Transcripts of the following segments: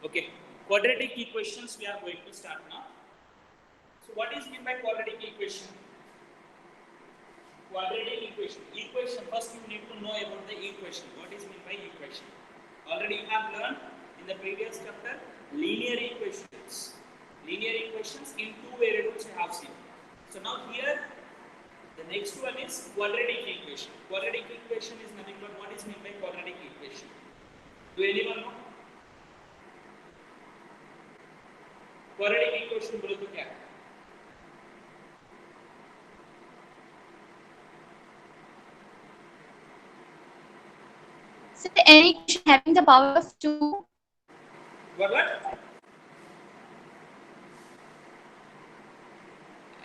Okay, quadratic equations we are going to start now. So what is meant by quadratic equation? Quadratic equation. Equation, first you need to know about the equation. What is meant by equation? Already you have learned in the previous chapter linear equations. Linear equations in two variables you have seen. So now here the next one is quadratic equation. Quadratic equation is nothing but what is meant by quadratic equation. Do anyone know? Quadratic equation बोलो तो क्या है? Sir, any equation having the power of 2. What?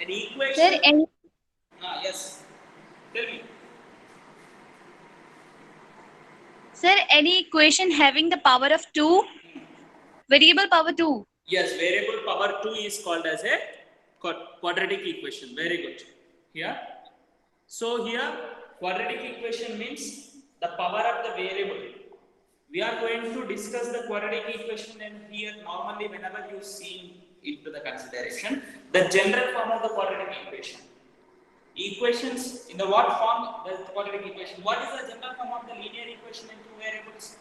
An equation. Sir, any. Yes. Tell me. Sir, any equation having the power of 2. Variable power 2. Yes, variable power 2 is called as a quadratic equation. Very good. Here. So here quadratic equation means the power of the variable. We are going to discuss the quadratic equation, and here normally whenever you see into the consideration the general form of the quadratic equation. Equations in the what form? The quadratic equation. What is the general form of the linear equation in two variables?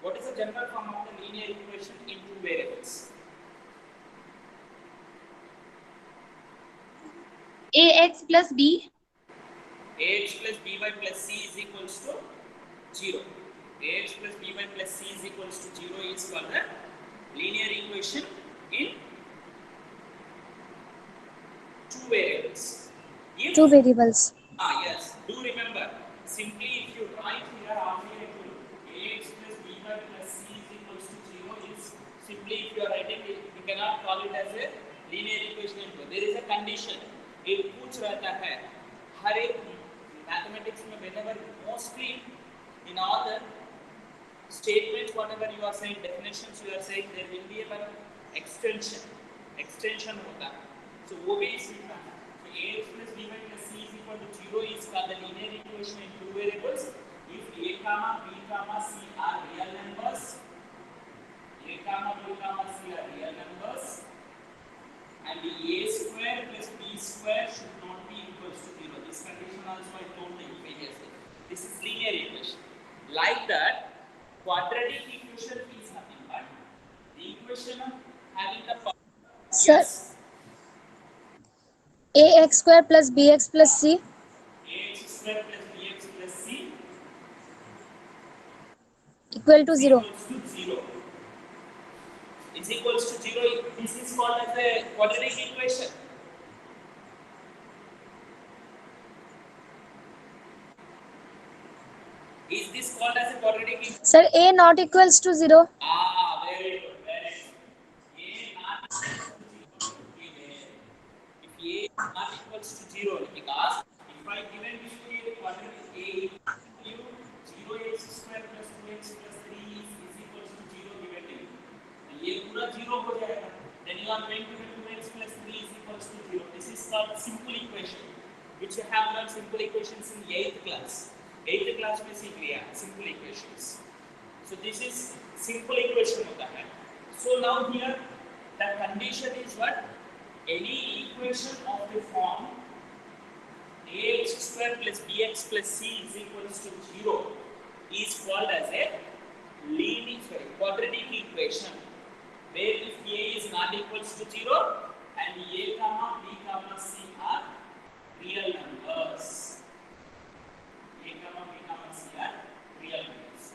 What is the general form of the linear equation in two variables? Ax plus b. Ax plus by plus c is equals to 0. Ax plus by plus c is equals to 0 is called the linear equation in two variables. If, Two variables. Yes. Do remember, simply if you write here after Ax plus by plus c is equals to 0 is simply if you are writing it, you cannot call it as a linear equation. There is a condition. एक पूछ रहता है हर एक mathematics में whenever mostly in all the statements whatever you are saying definitions you are saying there will be a extension होता है. So वो भी सीखना है. So ax plus by plus c is equal to 0 is called the linear equation in two variables if a comma b comma c are real numbers. A comma b comma c are real numbers. And the a square plus b square should not be equals to 0. This condition also I told you previously. This is linear equation. Like that, quadratic equation is nothing but the equation of having the power. Sir, Yes. ax square plus bx plus c. Ax square plus bx plus c Equal to 0. equals to 0. Is equals to 0. This is called as a quadratic equation. Is this called as a quadratic equation? Sir, a not equals to 0. Very good. Very good. A not equals to 0 should be there. If a is not equals to 0, because if I given this to you quadratic a you 0x square plus 2x plus 3 is equals to 0 given to you. ये पूरा 0 हो जाएगा. Then you are going to get 2x plus 3 is equals to 0. This is called simple equation, which you have learned simple equations in 8th class. 8th class में सीख लिया simple equations. So this is simple equation होता है. So now here the condition is what? Any equation of the form ax square plus bx plus c is equals to 0 is called as a quadratic equation, where if a is not equals to 0 and a comma b comma c are real numbers. A comma b comma c are real numbers.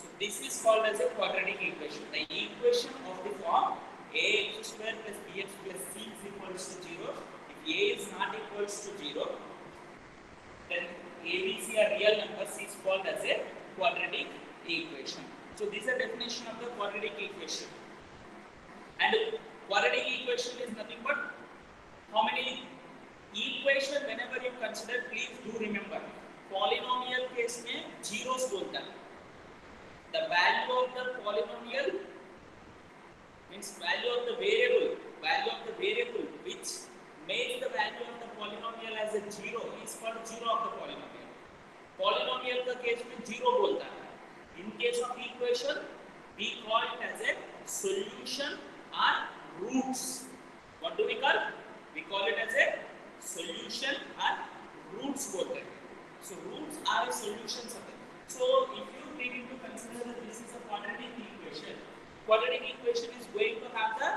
So this is called as a quadratic equation. The equation of the form ax square plus bx plus c is equals to 0. If a is not equals to 0, then a, b, c are real numbers is called as a quadratic equation. So this is the definition of the quadratic equation. And quadratic equation is nothing but how many equation whenever you consider, please do remember polynomial case में zeros बोलता है. The value of the polynomial means value of the variable which makes the value of the polynomial as a 0 is called 0 of the polynomial. Polynomial का case में 0 बोलता है. In case of equation We call it as a solution or roots. What do we call? We call it as a solution or roots बोलते हैं. So roots are solutions of it. So if you take into consider that this is a quadratic equation. Quadratic equation is going to have the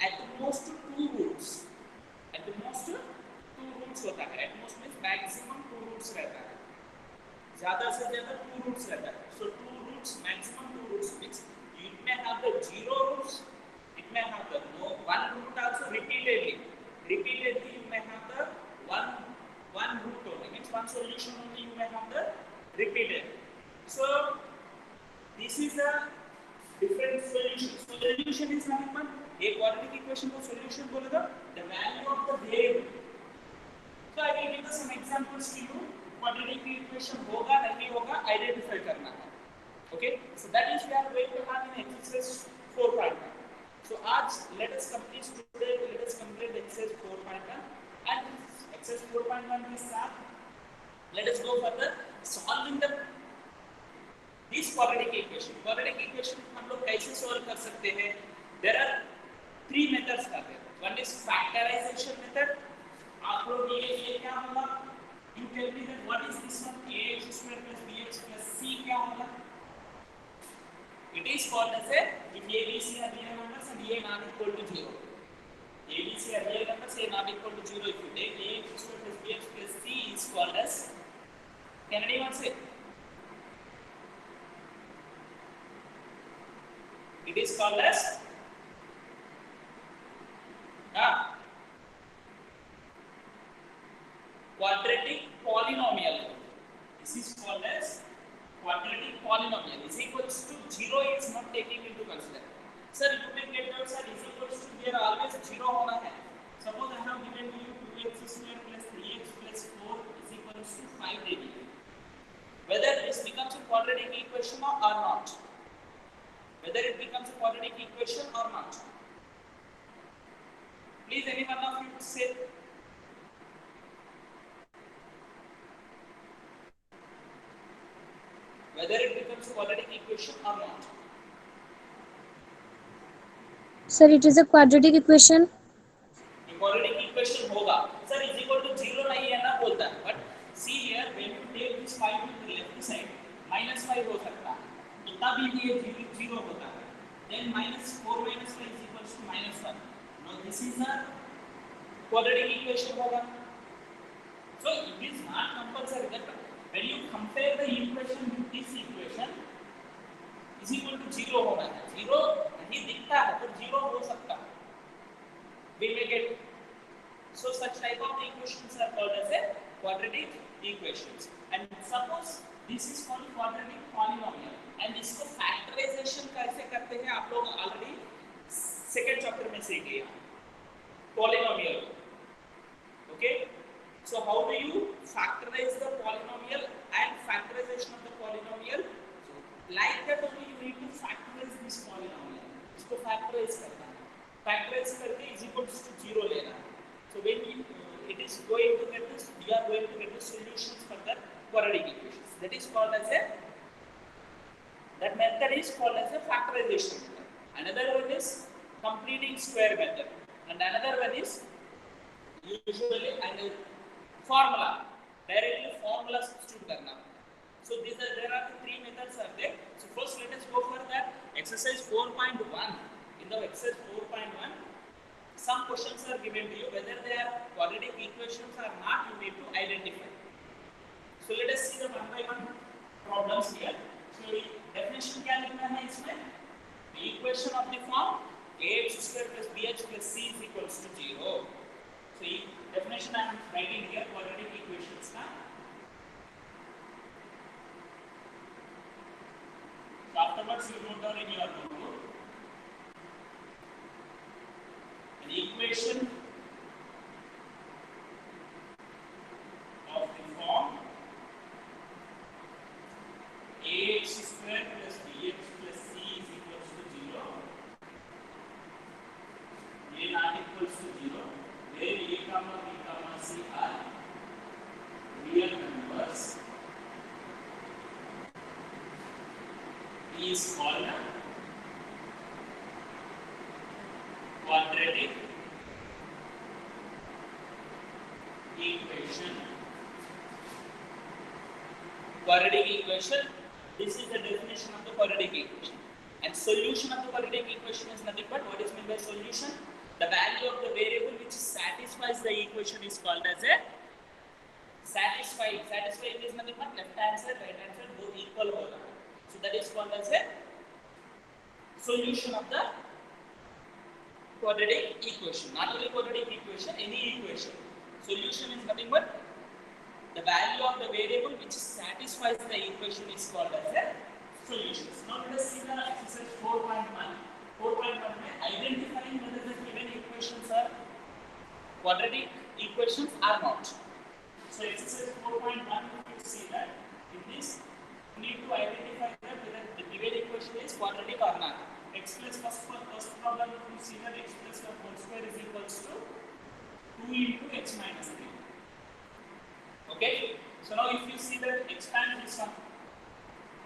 at most two roots. At the most two roots होता है. At most means maximum two roots रहता है. ज़्यादा से ज़्यादा two roots रहता है. So two roots, maximum two roots means it may have the zero roots. It may have the one root also repeatedly. Repeatedly you may have the one root only. Means one solution only you may have the repeated. So this is a different solution. So solution is nothing but a quadratic equation को solution बोलेगा the value of the variable. So I will give some examples to you. Quadratic equation होगा नहीं होगा identify करना है. Okay. So that is we are going to have in exercise 4.1. So आज let us complete today. Let us complete exercise 4.1 and exercise 4.1 के साथ let us go further solving the this quadratic equation. Quadratic equation हम लोग कैसे solve कर सकते हैं? There are three methods are there. One is factorization method. आप लोग ये क्या होगा? You tell me that what is this one? ax square plus bx plus c क्या होगा? It is called as a if a b c are real numbers and a not equal to 0. A b c are real numbers, a not equal to 0. If you take ax square plus bx plus c is called as, can anyone say? It is called as quadratic polynomial. This is called as quadratic polynomial. Is equals to 0 is not taking into consideration. Sir, you may get out, sir, is equals to here always 0 होना है. Suppose I have given you 2x square plus 3x plus 4 is equals to 5 AB. Whether this becomes a quadratic equation or not. Whether it becomes a quadratic equation or not. Please, any one of you say. Whether it becomes a quadratic equation or not. Sir, it is a quadratic equation. Quadratic equation होगा. Sir, is equal to 0 नहीं है ना बोलता है. But see here, when you take this 5 to the left side, -5 हो सकता है. तो तब ये 0 होता है. Then -4 minus 5 is equals to -1. Now this is a quadratic equation होगा. So it is not compulsory that when you compare the equation with this equation is equal to 0 होना है. 0 नहीं दिखता है तो 0 हो सकता है. We may get so such type of equations are called as a quadratic equations. And suppose this is called quadratic polynomial and इसको factorization कैसे करते हैं आप लोग already second chapter में सीख लिया polynomial. Okay. So how do you factorize the polynomial and factorization of the polynomial? So like that only you need to factorize this polynomial. इसको factorize करना है. Factorize करके is equals to 0 लेना है. So when it is going to get this, we are going to get the solutions for the quadratic equations. That is called as a that method is called as a factorization method. Another one is completing square method, and another one is usually and formula directly formula substitute करना. So there are the three methods are there. So first let us go for that exercise 4.1. In the exercise 4.1 some questions are given to you whether they are quadratic equations or not you need to identify. So let us see the one by one problems here. So definition क्या लिखना है इसमें? The equation of the form ax square plus bx plus c is equals to 0. So definition I am writing here quadratic equations na. So afterwards you note down in your notebook an equation of the form ax square plus bx plus c is equals to 0. A not equals to 0. Where a comma b comma c are real numbers is called quadratic equation. Quadratic equation. This is the definition of the quadratic equation. And solution of the quadratic equation is nothing but what is meant by solution? The value of the variable which satisfies the equation is called as a satisfied. Satisfied is nothing but left hand side, right hand side both equal होगा. So that is called as a solution of the quadratic equation. Not only quadratic equation, any equation. Solution is nothing but the value of the variable which satisfies the equation is called as a solution. Now let us see the exercise 4.1. 4.1 में identifying whether the given equations are quadratic equations or not. So exercise 4.1 you see that in this you need to identify whether the given equation is quadratic or not. X plus first problem you see that x plus the whole square is equals to 2 into x minus 3. Okay, so now if you see that expand this one,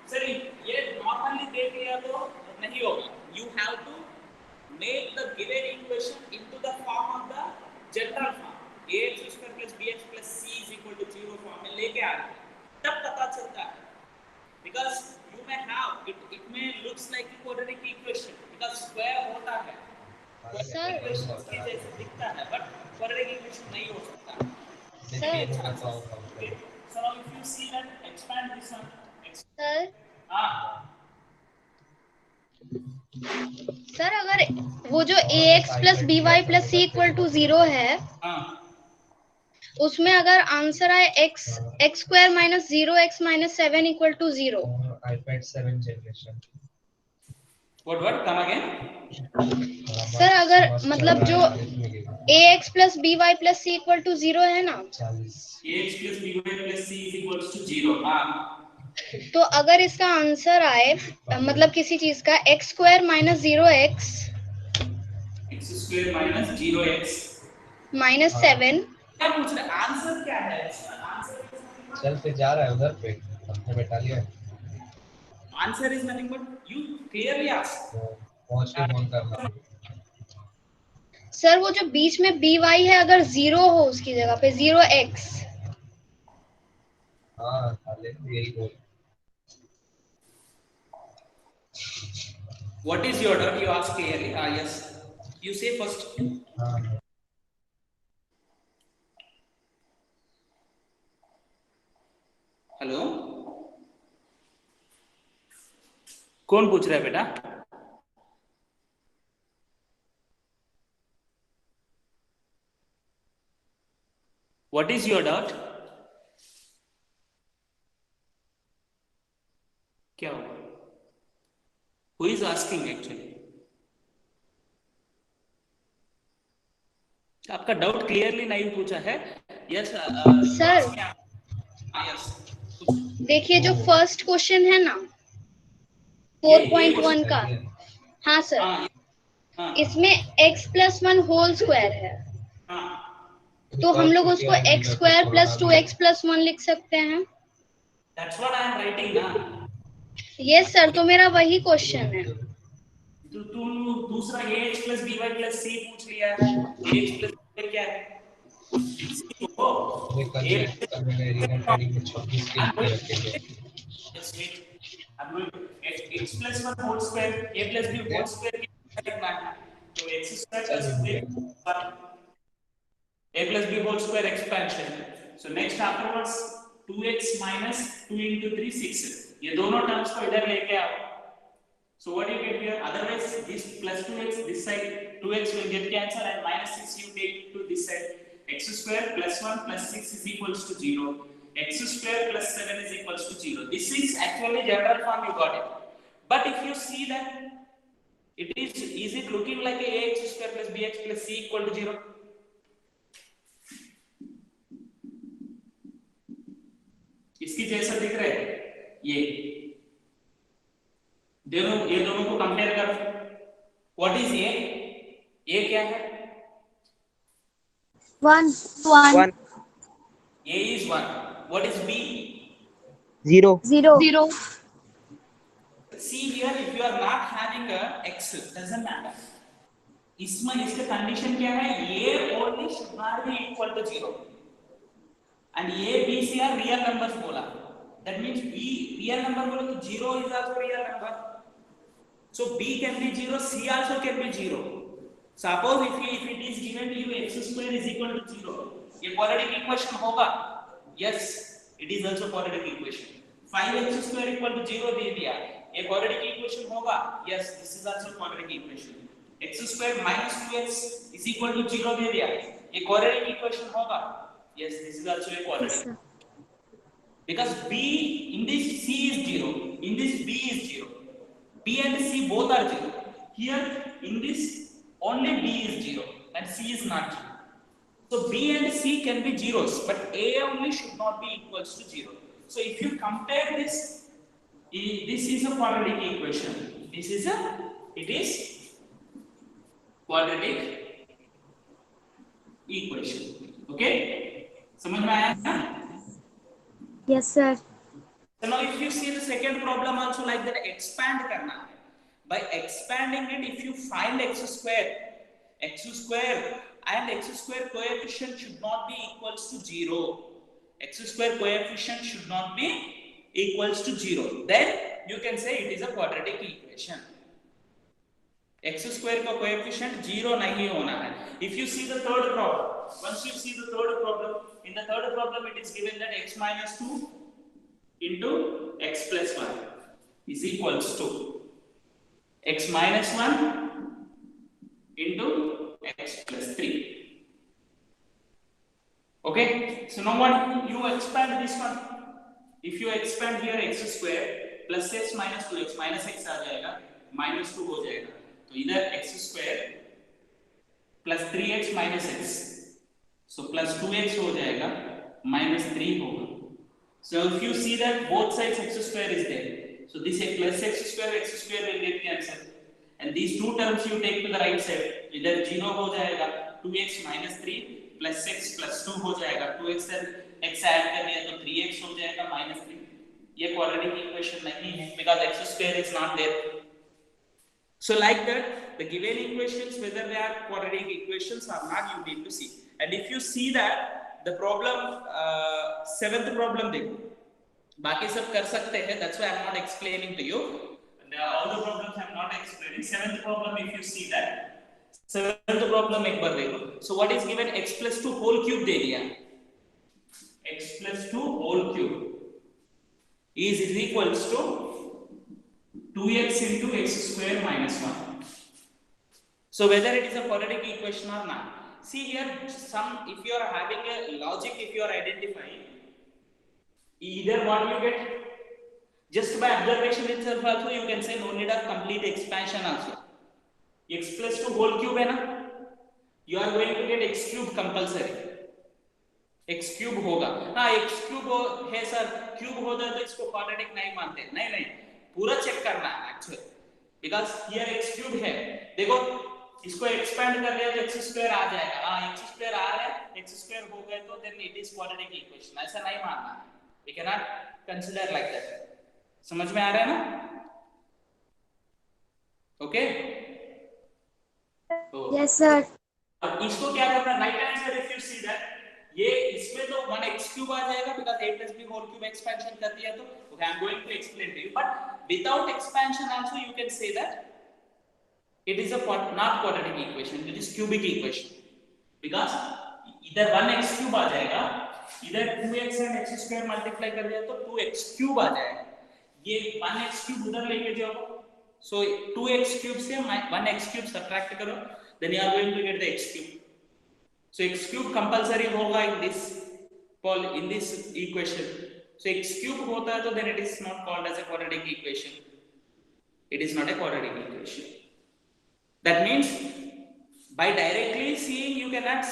sir ये normally देख लिया तो नहीं होगा. You have to make the given equation into the form of the general form. ax square plus bx plus c is equal to 0 form में लेके आ रहे हैं. तब पता चलता है. Because you may have it may looks like a quadratic equation because square होता है. Sir. equation के जैसे दिखता है but quadratic equation नहीं हो सकता. Sir. Okay. So now if you see that expand this one. Sir. Sir अगर वो जो ax plus by plus c equal to 0 है उसमें अगर आंसर आए x square minus 0x minus 7 equal to 0. iPad 7 generation. What come again? Sir अगर मतलब जो ax plus by plus c equal to 0 है ना, ax plus by plus c is equals to 0. तो अगर इसका आंसर आए मतलब किसी चीज का x square minus 0x square minus 0x minus 7. क्या पूछ रहे आंसर क्या है? आंसर चल पे जा रहा है उधर पे अपने बैठा लिया. Answer is nothing but you clearly ask पहुंच के फोन करना. सर वो जो बीच में by है अगर 0 हो उसकी जगह पे 0x. हाँ यही बोल. What is your doubt? You ask clearly. Yes. You say first. Hello कौन पूछ रहा है बेटा? What is your doubt? क्या हुआ? Who is asking actually? आपका डाउट क्लियरली नहीं पूछा है. यस सर यस देखिए जो फर्स्ट क्वेश्चन है ना 4.1 का. हाँ सर इसमें x प्लस 1 होल स्क्वायर है तो हम लोग उसको x square plus 2x plus 1 लिख सकते हैं. That's what I am writing ना. यस सर तो मेरा वही क्वेश्चन है. तो तुम दूसरा ax plus by plus c पूछ लिया है. ax plus by क्या है? ये कल मैंने रीजन ट्रेनिंग में 26 के लिए रखे थे. Just wait. I'm going to x plus 1 whole square a plus b whole square लिखना है. तो x square plus a plus b whole square expansion. So next afterwards 2x minus 2 into 3 6. ये दोनों टर्म्स को इधर लेके आओ. So what you get here? Otherwise this plus 2x this side 2x will get cancelled and minus 6 you take to this side. X square plus 1 plus 6 is equals to 0. X square plus 7 is equals to 0. This is actually general form you got it. But if you see that is it looking like a ax square plus bx plus c equal to 0? इसकी जैसा दिख रहा है ये दोनों को compare कर. What is a क्या है? 1 a is 1. What is b? 0 See here if you are not having a x doesn't matter. इसमें इसका कंडीशन क्या है, ये only should not be equal to 0 and A B C are real numbers बोला, that means B real number बोले तो 0 is also real number, so b can be 0, c also can be 0. Suppose if it is given to you x square is equal to 0, ये quadratic equation होगा, yes it is also quadratic equation. 5x square equal to 0 दे दिया, ये quadratic equation होगा, yes this is also quadratic equation. x square minus 2x is equal to 0 दे दिया, ये quadratic equation होगा, yes this is also a quadratic. Because b in this c is 0, in this b is 0, b and c both are 0. Here in this only b is 0 and c is not 0. So b and c can be zeros, but a only should not be equals to 0. So if you compare this, this is a quadratic equation. It is quadratic equation. Okay? समझ में आया ना? Yes sir. So now if you see the second problem also like that, expand करना है. By expanding it, if you find x square and x square coefficient should not be equals to 0. X square coefficient should not be equals to 0. Then you can say it is a quadratic equation. X square का coefficient 0 नहीं होना है. If you see the third problem, once you see the third problem, in the third problem it is given that x minus 2 into x plus 1 is equals to x minus 1 into x plus 3. Okay, so now what you expand this one. If you expand here x square plus x minus 2x minus x आ जाएगा, minus 2 हो जाएगा, तो इधर x square plus 3x minus x, so plus 2x हो जाएगा, minus 3 होगा. So if you see that both sides x square is there, so this plus x square will get cancelled, and these two terms you take to the right side, इधर 0 हो जाएगा, 2x minus 3 plus x plus 2 हो जाएगा, 2x से x add कर दिया तो 3x हो जाएगा minus 3. ये quadratic equation नहीं है because x square is not there. So like that, the given equations whether they are quadratic equations or not, you need to see. And if you see that the problem, seventh problem देखो, बाकी सब कर सकते हैं, that's why I'm not explaining to you. All the problems I'm not explaining. Seventh problem, if you see that, seventh problem एक बार देखो. So what is given? X plus 2 whole cube दे दिया. X plus 2 whole cube is equals to 2x into x square minus 1. So whether it is a quadratic equation or not. See here, if you are having a logic, if you are identifying, either what you get, just by observation itself also you can say no need of complete expansion also. X plus 2 whole cube है ना, you are going to get x cube compulsory. x cube होगा, हाँ x cube है sir, cube होता है तो इसको quadratic नहीं मानते, नहीं पूरा चेक करना है actually, because here x cube है, देखो इसको एक्सपेंड कर लिया तो x स्क्वायर आ जाएगा, हाँ x स्क्वायर आ रहा है, x स्क्वायर हो गए तो then it is quadratic equation. ऐसा नहीं मानना, we can not consider like that. समझ में आ रहा है ना? Okay, Yes sir. अब इसको क्या करना, right answer if you see that, ये इसमें तो 1x क्यूब आ जाएगा because a plus b whole cube expansion कर दिया तो okay, I am going to explain to you, but without expansion also you can say that it is a not quadratic equation, it is cubic equation, because इधर 1x cube आ जाएगा, इधर 2x and x square multiply कर दिया तो 2x cube आ जाएगा, ये 1x cube उधर लेके जाओ, so 2x cube से 1x cube subtract करो, then you are going to get the x cube. So x cube compulsory होगा in this equation. So x cube होता है तो then it is not called as a quadratic equation. It is not a quadratic equation. That means by directly seeing you cannot,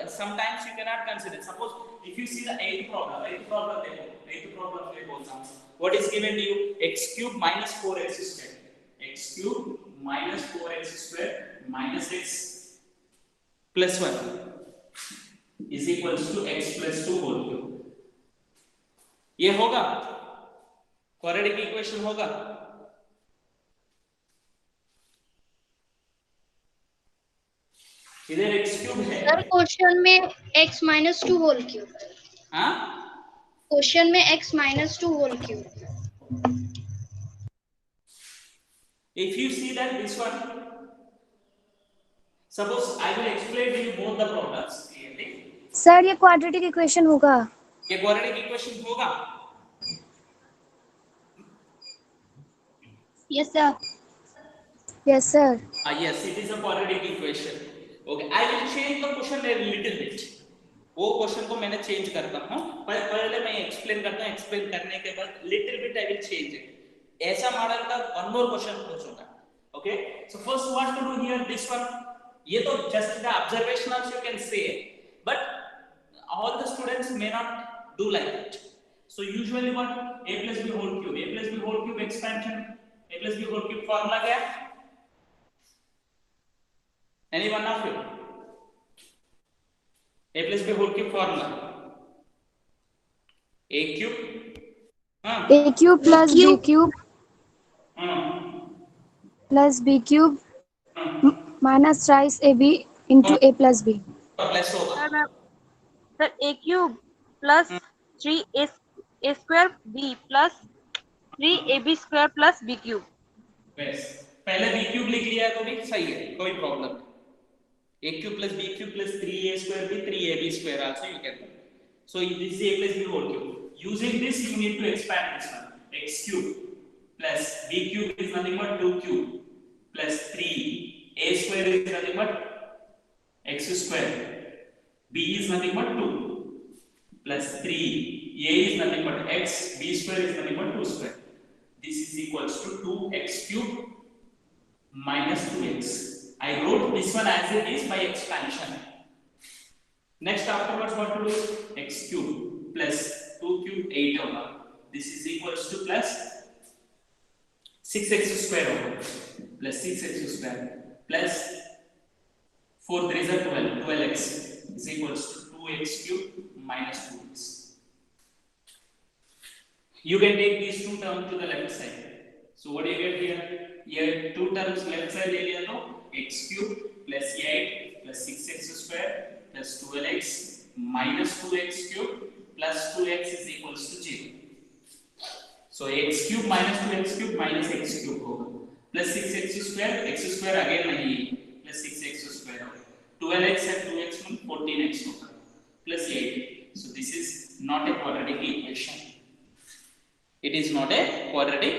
sometimes you cannot consider. Suppose if you see the eighth problem देखो, what is given to you? X cube minus 4x square. X cube minus 4x square minus x plus 1 is equals to x plus 2 whole cube. ये होगा quadratic equation होगा. इधर x cube है। Sir question में x minus 2 whole cube. हाँ, question में x minus 2 whole cube. if you see that this one, suppose I will explain to you both the problems clearly. Sir ये quadratic equation होगा? ये quadratic equation होगा? Yes sir. Yes sir. Yes, it is a quadratic equation. Okay, I will change the question a little bit. वो question को मैंने change करता हूँ, पहले मैं एक्सप्लेन करता हूँ, एक्सप्लेन करने के बाद little bit I will change it. ऐसा मॉडल का वन मोर क्वेश्चन पूछूंगा। Okay, so first what to do here, this one, ये तो just the observationals you can say, but all the students may not do like that. So usually what, a plus b whole cube, a plus b whole cube expansion, a plus b whole cube formula क्या है? Anyone of you? A plus b whole cube formula. A cube. A cube plus b cube plus b cube minus thrice ab into a plus b. Plus होगा। Sir a cube plus 3a square b plus 3ab square plus b cube. बस पहले b cube लिख लिया तो भी सही है, कोई प्रॉब्लम नहीं। a cube plus b cube plus 3a square b 3ab square also you can do. So this is a plus b whole cube. Using this you need to expand this one. X cube plus b cube is nothing but 2 cube plus 3a square is nothing but x square, b is nothing but 2 plus 3a is nothing but x, b square is nothing but 2 square. This is equals to 2x cube minus 2x. I wrote this one as it is by expansion. Next afterwards what to do? X cube plus 2 cube 8 over. This is equals to plus 6x square over plus 6x square plus 4 3 is 12, 12x is equals to 2x cube minus 2x. You can take these two terms to the left side. So what do you get here? Here two terms left side ले लिया तो x cube plus 8 plus 6x square plus 12x minus 2x cube plus 2x is equals to 0. So x cube minus 2x cube minus x cube होगा plus 6x square again नहीं plus 6x square होगा 12x and 2x में 14x होगा plus 8. So this is not a quadratic equation. It is not a quadratic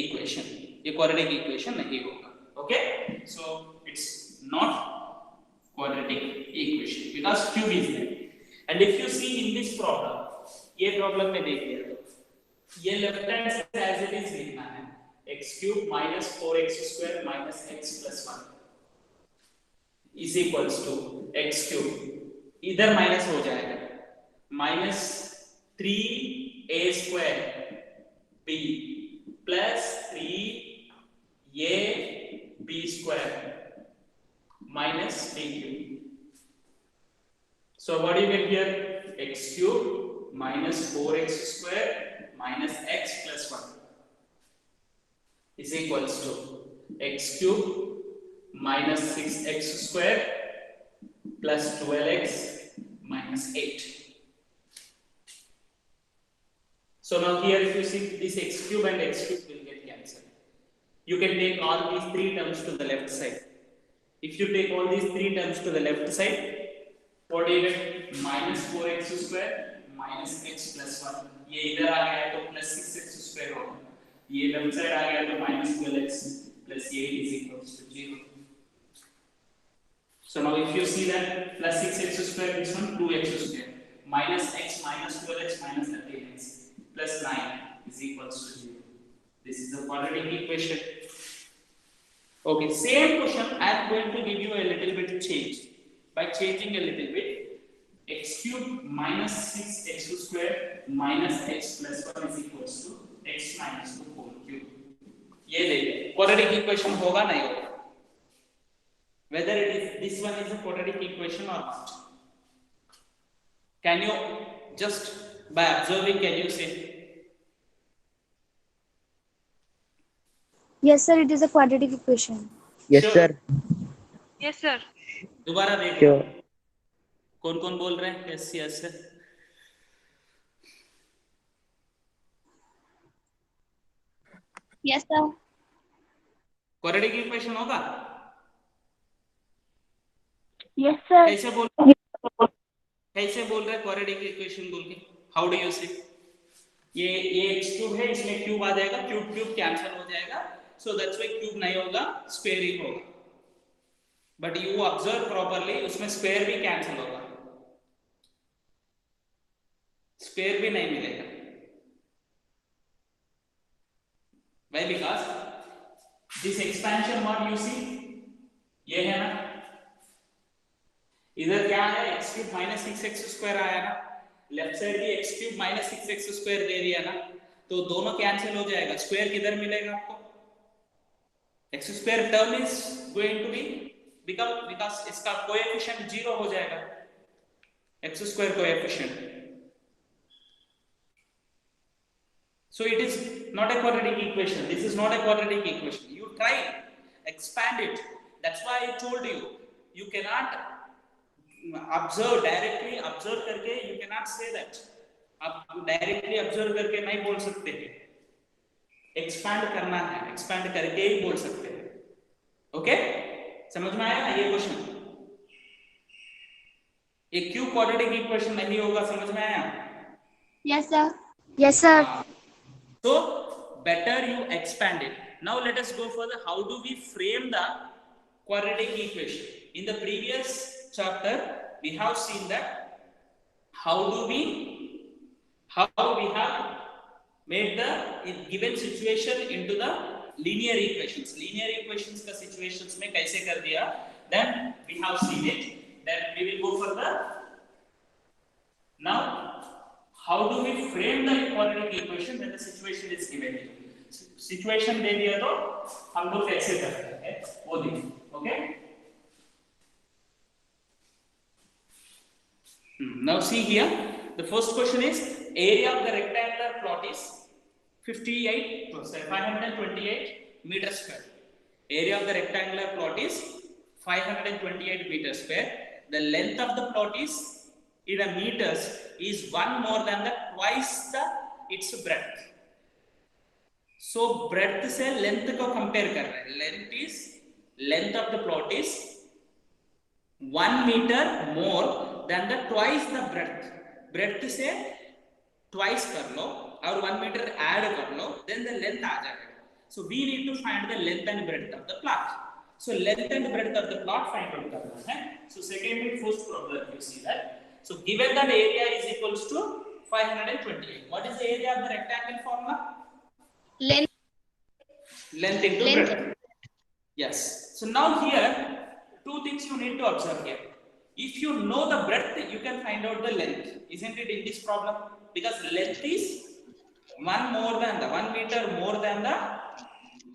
equation. ये quadratic equation नहीं होगा. Okay? So it's not quadratic equation because cube is there. And if you see in this problem, ये problem में देखिए तो ये left hand side as it is लिखना है x cube minus 4x square minus x plus 1 is equals to x cube. इधर minus हो जाएगा minus 3a square b plus 3a b square minus b cube. So what do you get here? X cube minus 4x square minus x plus 1 is equals to x cube minus 6x square plus 12x minus 8. So now here if you see this x cube and x cube will get cancelled. You can take all these three terms to the left side. If you take all these three terms to the left side, what do you get? Minus 4x square minus x plus 1. ये इधर आ गया तो plus 6x square होगा. ये left side आ गया तो minus 12x plus 8 is equals to 0. So now if you see that plus 6x square this one 2x square minus x minus 12x minus 13x plus 9 is equals to 0. This is the quadratic equation. Okay, same question I am going to give you a little bit change. By changing a little bit, x cube minus 6x square minus x plus 1 is equals to x minus 2 whole cube. ये देखिए quadratic equation होगा नहीं होगा? Whether it is this one is a quadratic equation or not? Can you just by observing can you say? Yes, sir. It is a quadratic equation. Yes, Sure. sir. Yes, sir. दोबारा देख लो Sure. कौन कौन बोल रहे हैं yes yes. Yes sir. Quadratic equation होगा? Yes sir. कैसे बोल रहे हैं क्वाड्रेटिक इक्वेशन बोल के? हाउ डू यू से? ये x क्यूब है, इसमें क्यूब आ जाएगा, क्यूब क्यूब कैंसिल हो जाएगा, सो दैट्स व्हाई क्यूब नहीं होगा, स्क्वायर ही होगा। बट यू ऑब्जर्व प्रॉपर्ली, उसमें स्क्वायर भी कैंसिल होगा, स्क्वायर भी नहीं मिलेगा। Why? Because this expansion what you see, ये है ना, इधर क्या है x cube minus 6x square आया ना, लेफ्ट साइड भी x cube minus 6x square दे दिया ना, तो दोनों कैंसिल हो जाएगा, स्क्वायर किधर मिलेगा आपको? x square term is going to be become, because इसका कोएफिशिएंट 0 हो जाएगा, x square coefficient. So it is not a quadratic equation. This is not a quadratic equation. You try, expand it. That's why I told you, you cannot observe directly, observe करके you cannot say that. आप directly observe करके नहीं बोल सकते हैं, expand करना है, expand करके ही बोल सकते हैं। ओके, समझ में आया ये क्वेश्चन? ये क्यों क्वाड्रेटिक इक्वेशन नहीं होगा, समझ में आया? Yes sir. Yes sir. So better you expand it. Now let us go further. How do we frame the quadratic equation? In the previous chapter, we have seen that how we have made the given situation into the linear equations. Linear equations का situations में कैसे कर दिया? Then we have seen it. Then we will go further. Now, how do we frame the quadratic equation when the situation is given? Situation दे दिया तो हम लोग कैसे करते हैं वो देखिए, okay? Now see here, the first question is area of the rectangular plot is 528 meters square. Area of the rectangular plot is 528 meters square. The length of the plot is in a meters is one more than the twice the its breadth. So breadth से length को compare कर रहे हैं. Length of the plot is 1 meter more than the twice the breadth. Breadth से twice कर लो और 1 meter add कर लो, then the length आ जाएगा. So we need to find the length and breadth of the plot. So length and breadth of the plot find out करना है. So second first problem you see that. So given that area is equals to 528, what is the area of the rectangle formula? Length into breadth. Yes. So now here, two things you need to observe here. If you know the breadth, you can find out the length. Isn't it in this problem? Because length is 1 meter more than the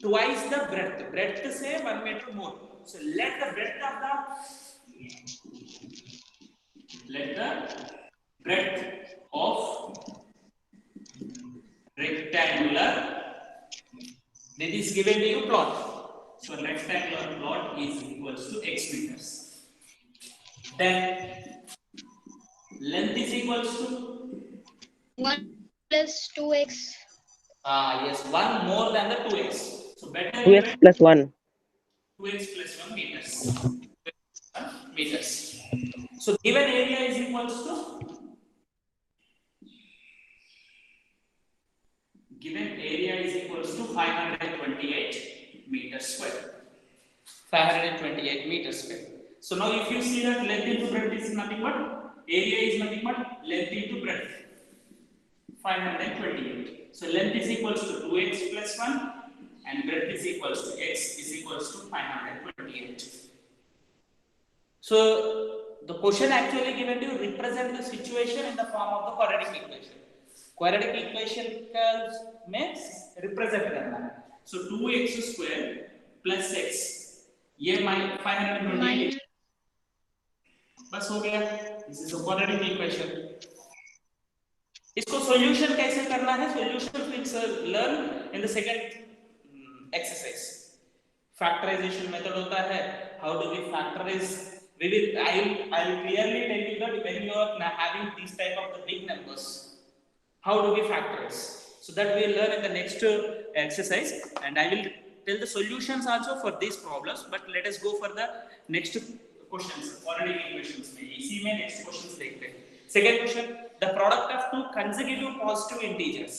twice the breadth. Breadth say 1 meter more. So let the breadth of rectangular, that is given to you plot. So rectangular plot is equals to x meters. Then length is equals to 1 plus 2x. Yes, 1 more than the 2x. So better 2x plus 1. 2x plus 1 meters. So given area is equals to, given area is equals to 528 meters square. 528 meters square. So now if you see that length into breadth is nothing but, area is nothing but length into breadth. 528. So length is equals to 2x plus 1 and breadth is equals to x is equals to 528. So the question actually given to you represent the situation in the form of the quadratic equation. Quadratic equation में represent करना है. So 2x square plus x ये 528 बस हो गया. This is a quadratic equation. इसको solution कैसे करना है? Solution we'll learn in the second exercise. Factorization method होता है. How do we factorize I will clearly tell you that when you are having these type of the big numbers, how do we factorize? So that we will learn in the next exercise, and I will tell the solutions also for these problems. But let us go for the next questions. Already questions में इसी में next questions देखते हैं. Second question: the product of two consecutive positive integers.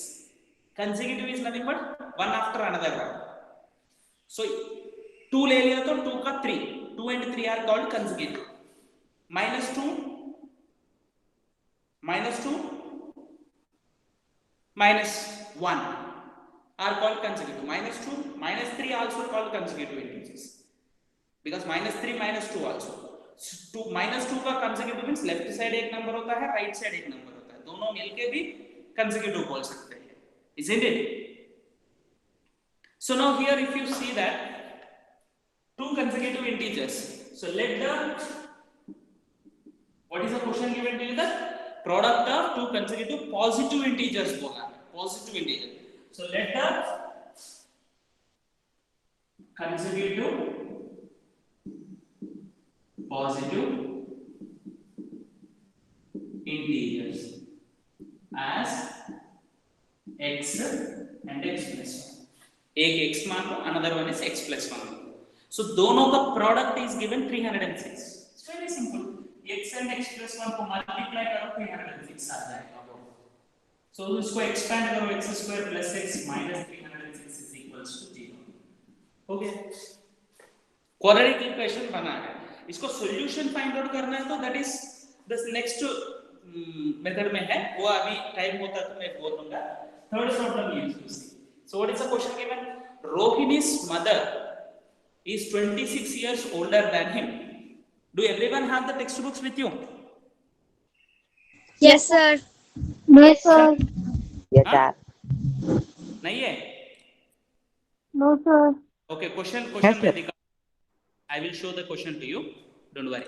Consecutive is nothing but one after another one. So 2 ले लिया तो 2 का 3, 2 and 3 are called consecutive. -2, -1 are called consecutive. -2, -3 also called consecutive integers, because -3, -2 also. So -2 का consecutive means left side एक number होता है, right side एक number होता है, दोनों मिलके भी consecutive बोल सकते हैं, isn't it? So now here if you see that two consecutive integers, so let the, what is the question given to you? The product of two consecutive positive integers बोला है, positive integer. So let the consecutive positive integers as x and x plus 1. एक x मान लो, another one is x plus 1. So दोनों का product is given 306. It's very simple. x and x plus 1 को multiply करो 306 आ जाएगा. So इसको expand करो, x square plus x minus 306 is equals to 0. Okay. Quadratic equation बना है. इसको solution find out करना है तो that is the next method में है. वो अभी time होता तो मैं बोल दूँगा. Third problem is to see. So what is the question given? Rohini's mother is 26 years older than him. Do everyone have the textbooks with you? Yes, sir. Yes, sir. Yes, sir. नहीं है? No, sir. Okay, question Yes, में sir. दिखा. I will show the question to you. Don't worry.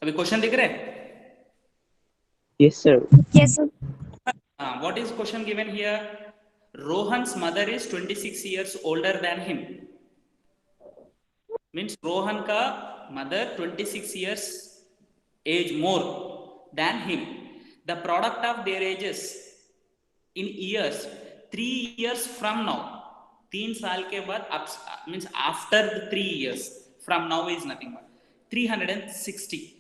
अभी question दिख रहे हैं? Yes, sir. Yes, sir. What is question given here? Rohan's mother is 26 years older than him. Means Rohan का mother 26 years age more than him. The product of their ages in years 3 years from now. 3 साल के बाद means after the 3 years from now is nothing but 360.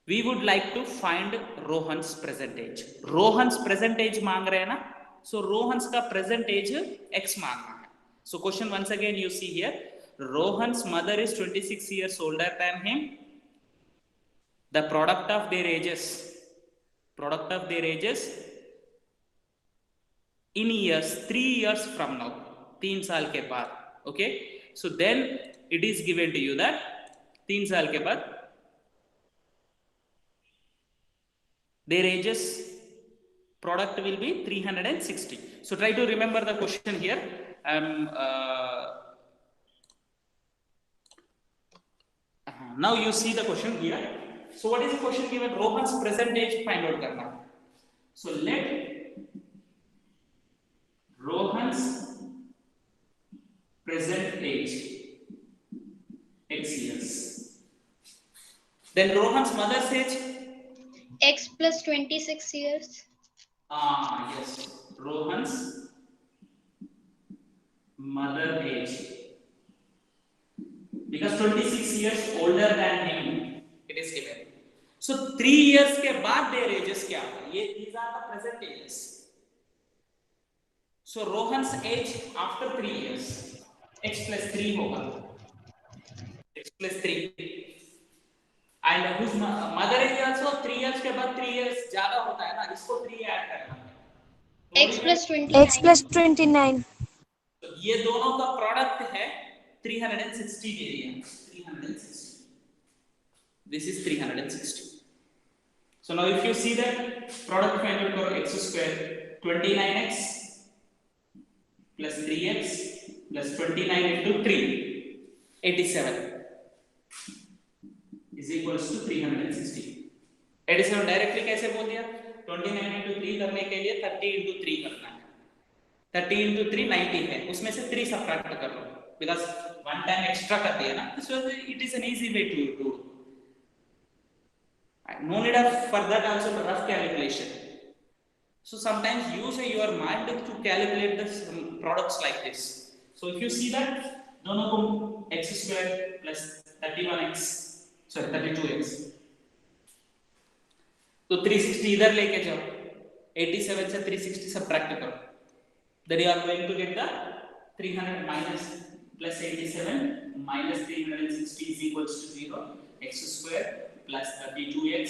We would like to find Rohan's present age. Rohan's present age मांग रहे हैं ना? So Rohan's का present age x मांगना है. So question once again you see here. Rohan's mother is 26 years older than him. The product of their ages in years 3 years from now. 3 साल के बाद. Okay. So then it is given to you that 3 साल के बाद their ages product will be 360. So try to remember the question here. Now you see the question here. So what is the question given? Rohan's present age find out karna. So let Rohan's present age x years. Then Rohan's mother's age X plus 26 years. Yes. Rohan's mother age. Because 26 years older than him, it is given. So 3 years के बाद their ages क्या है? ये these are the present ages. So Rohan's age after 3 years, x plus 3 होगा. X plus 3. And whose mother is also 3 years के बाद 3 years ज्यादा होता है ना, इसको 3 ऐड करना है. X plus 29. X plus 29. तो ये दोनों का प्रोडक्ट है 360 के लिए. 360. This is 360. So now if you see that product find out for x square, 29x plus 3x plus 29 into 3, 87 is equals to 360. 87 directly कैसे बोल दिया? 29 into 3 करने के लिए 30 into 3 करना है. 30 into 3 90 है, उसमें से 3 सब्ट्रैक्ट कर लो because one time extra कर दिया ना, so it is an easy way to do. No need of for that also rough calculation. So sometimes use your mind to calculate the products like this. So if you see that दोनों को x square plus 31x sorry 32x, तो 360 इधर लेके जाओ, 87 से 360 subtract करो, then you are going to get the 300 minus plus 87 minus 360 is equals to 0. X square plus 32x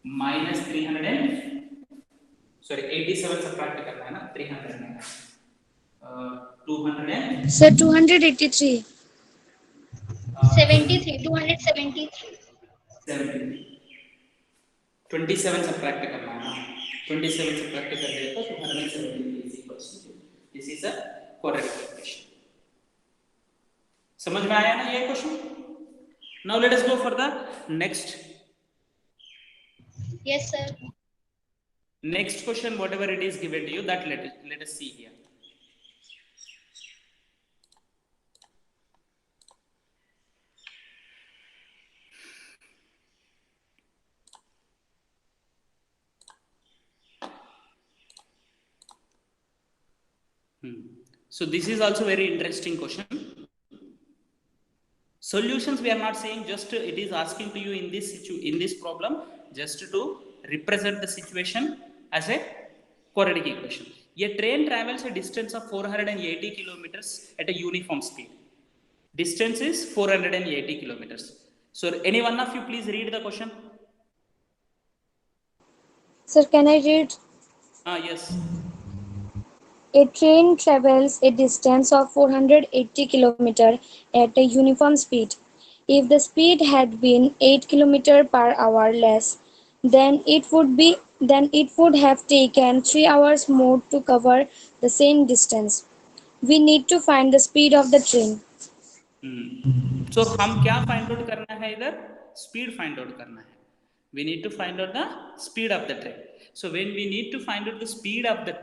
minus 87 subtract करना है ना, 300 में 200 Sir, 283. 73, 273. 27 सब्ट्रैक्ट करना है ना, 27 सब्ट्रैक्ट कर दिया तो 273 is equals to 0. This is a correct equation. समझ में आया ना ये question? Now let us go for the next. Yes, sir. Next question, whatever it is given to you, that let us see here. So this is also very interesting question. Solutions we are not saying, just it is asking to you in this problem just to represent the situation as a quadratic equation. A train travels a distance of 480 kilometers at a uniform speed. Distance is 480 kilometers. So any one of you please read the question. Sir, can I read? Yes. A train travels a distance of 480 km at a uniform speed. If the speed had been 8 km per hour less, then it would have taken 3 hours more to cover the same distance. We need to find the speed of the train. So हम क्या find out करना है इधर? Speed find out करना है. We need to find out the speed of the train. So when we need to find out the speed of the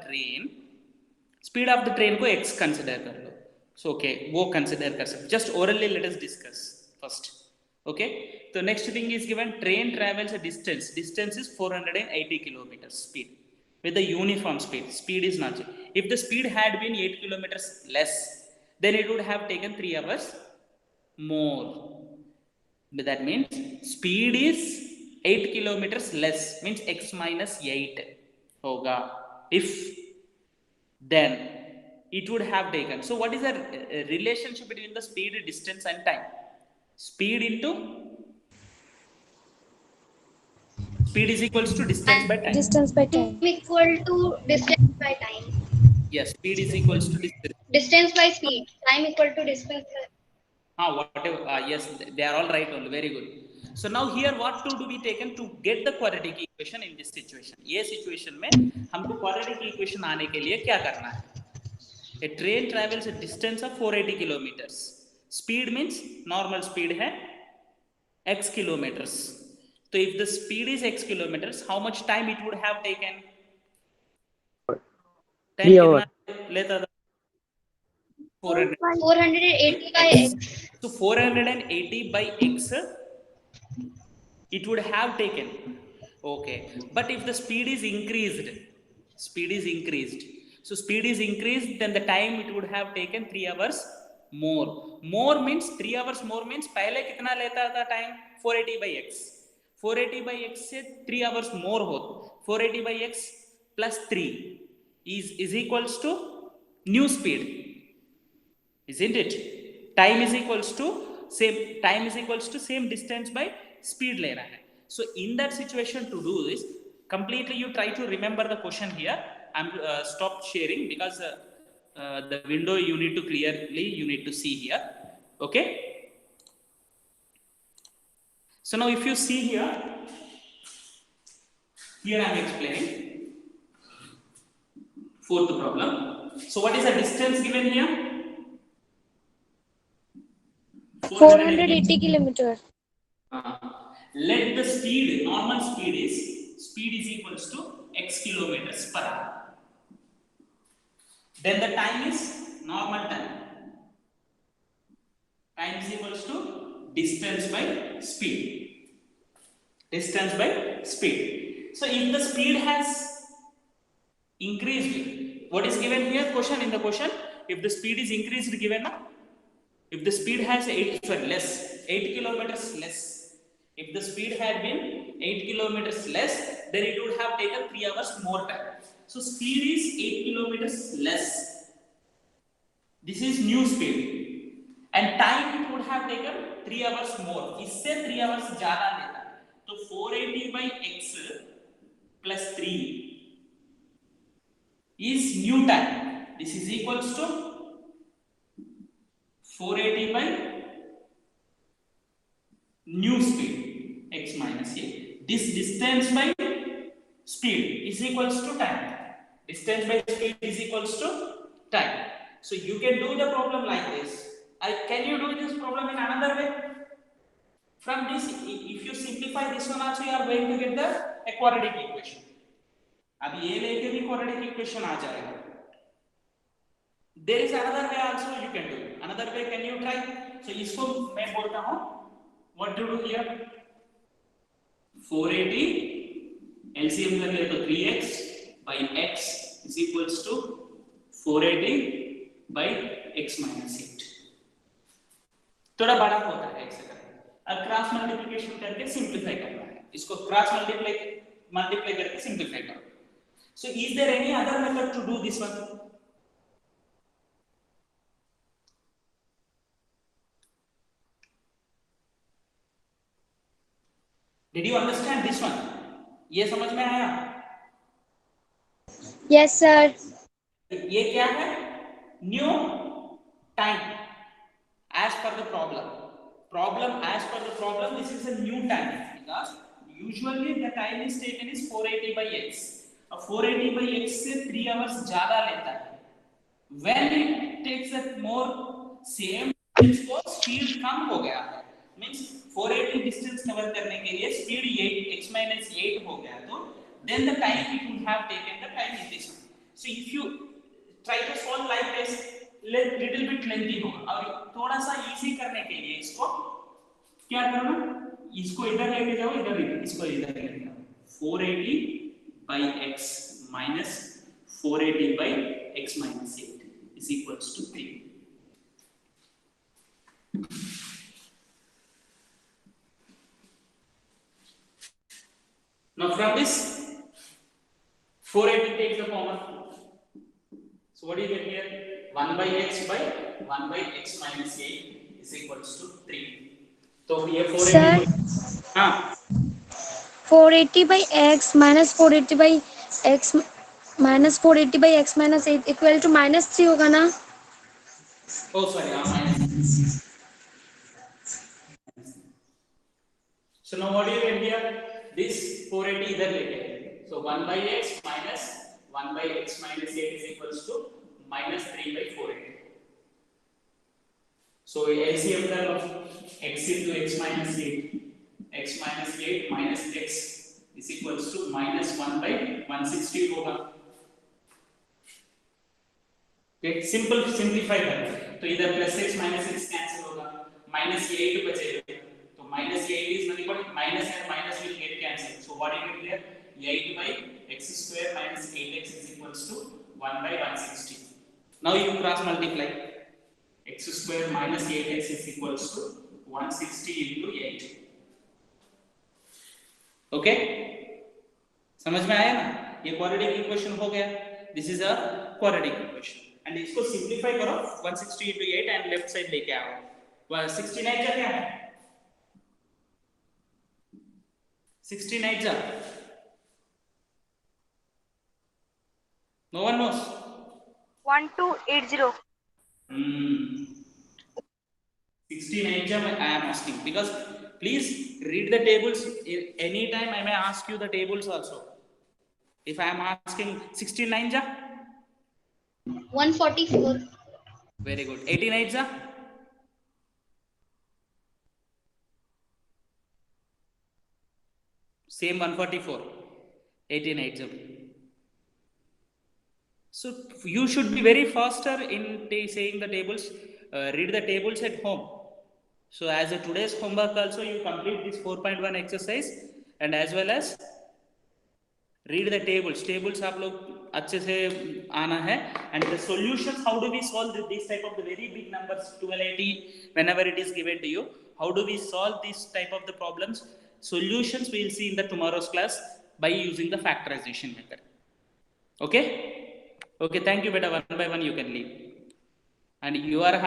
train को x consider कर लो. So okay, वो consider कर सकते. Just orally let us discuss first. Okay. So next thing is given, train travels a distance. Distance is 480 kilometers speed with the uniform speed. Speed is not. If the speed had been 8 kilometers less, then it would have taken 3 hours more. But that means speed is 8 kilometers less, means x minus 8 hoga. If then it would have taken. So what is the relationship between the speed, distance and time? Speed is equals to distance by time. Distance by time. Equal to distance by time. Yes, speed is equals to distance. Distance by speed. Time equal to distance by... Whatever. Yes, they are all right only. Very good. So now here what to be taken to get the quadratic equation in this situation? ये situation में हमको quadratic equation आने के लिए क्या करना है? A train travels a distance of 480 kilometers. Speed means normal speed है x kilometers. So if the speed is x kilometers, how much time it would have taken? 3 hours. लेता था 480 by x. So 480 by x it would have taken. Okay, but if the speed is increased, so speed is increased, then the time it would have taken 3 hours more. More means 3 hours more means पहले कितना लेता था time? 480 by x. 480 by x से 3 hours more हो. 480 by x plus 3 is equals to new speed, isn't it? Time is equals to same distance by speed लेना है. So in that situation, to do this completely, you try to remember the question here. I'm stop sharing because the window you need to see here. Okay. So now if you see here, Here I am explaining. Fourth problem. So what is the distance given here? 480 kilometer. Let the speed, normal speed is equals to x kilometers per hour. Then the time is normal time. Time is equals to distance by speed. Distance by speed. So if the speed has increased, what is given here? Question in the question. If the speed is increased, given now. If the speed has 8 kilometers less. If the speed had been 8 kilometers less, then it would have taken 3 hours more time. So speed is 8 kilometers less. This is new speed. And time it would have taken 3 hours more. इससे 3 hours ज़्यादा लेता है. तो 480 by x plus 3 is new time. This is equals to 480 by new speed x minus a. This distance by speed is equals to time. Distance by speed is equals to time. So you can do the problem like this. Can you do this problem in another way? From this, if you simplify this one also, you are going to get the quadratic equation. अब ये लेके भी quadratic equation आ जाएगा. There is another way also you can do. Another way, can you try? So इसको मैं बोलता हूँ. What to do here? 480 LCM कर ले तो 3x by x is equals to 480 by x minus 8. थोड़ा बड़ा होता है x से करके. अब क्रॉस मल्टीप्लिकेशन करके सिंप्लीफाई करना है. इसको क्रॉस मल्टीप्लाई करके सिंप्लीफाई करो. So is there any other method to do this one? Did you understand this one? ये समझ में आया? Yes, sir. ये क्या है? New time as per the problem. As per the problem, this is a new time because usually the time is taken is 480 by x. 480 by x से 3 hours ज़्यादा लेता है. When it takes a more same, इसको speed कम हो गया है. Means 480 distance cover करने के लिए speed 8 x minus 8 हो गया तो then the time it would have taken the time is this one. So if you try to solve like this, little bit lengthy होगा. और थोड़ा सा easy करने के लिए इसको क्या करना? इसको इधर लेके जाओ, इसको इधर लेके जाओ. 480 by x minus 480 by x minus 8 is equals to 3. Now from this 480 takes the common. So what do you get here? 1 by x by 1 by x minus 8 is equals to 3. So here 480. हाँ. 480 by x minus 480 by x minus 480 by x minus 8 equal to minus 3 होगा ना? Oh sorry, minus. So now what do you get here? This 480 इधर लेके. So 1 by x minus 1 by x minus 8 is equals to minus 3 by 480. So LCM term of x into x minus 8. X minus 8 minus x is equals to minus 1 by 160 होगा. Okay, simplify कर. तो इधर plus x minus x cancel होगा. Minus 8 बचेगा. तो minus 8 is nothing but minus and minus will get cancelled. So what do you get here? 8 by x square minus 8x is equals to 1 by 160. Now you cross multiply. X square minus 8x is equals to 160 into 8. Okay समझ में आया ना? ये quadratic equation हो गया. This is a quadratic equation and इसको simplify करो. 160 into 8 and left side लेके आओ. 69 जा क्या है? 69 जा. No one knows. 1280. 69 ja I am asking because please read the tables. Anytime I may ask you the tables also. If I am asking 69 ja? 144. Very good. 89 ja? Same 144. 89 ja. So you should be very faster in saying the tables. Read the tables at home. So as a today's homework also, you complete this 4.1 exercise and as well as read the tables. Tables आप लोग अच्छे से आना है. And the solutions, how do we solve this type of the very big numbers 1280 whenever it is given to you? How do we solve this type of the problems? Solutions we will see in the tomorrow's class by using the factorization method. Okay? Okay, thank you beta. One by one you can leave. And you are having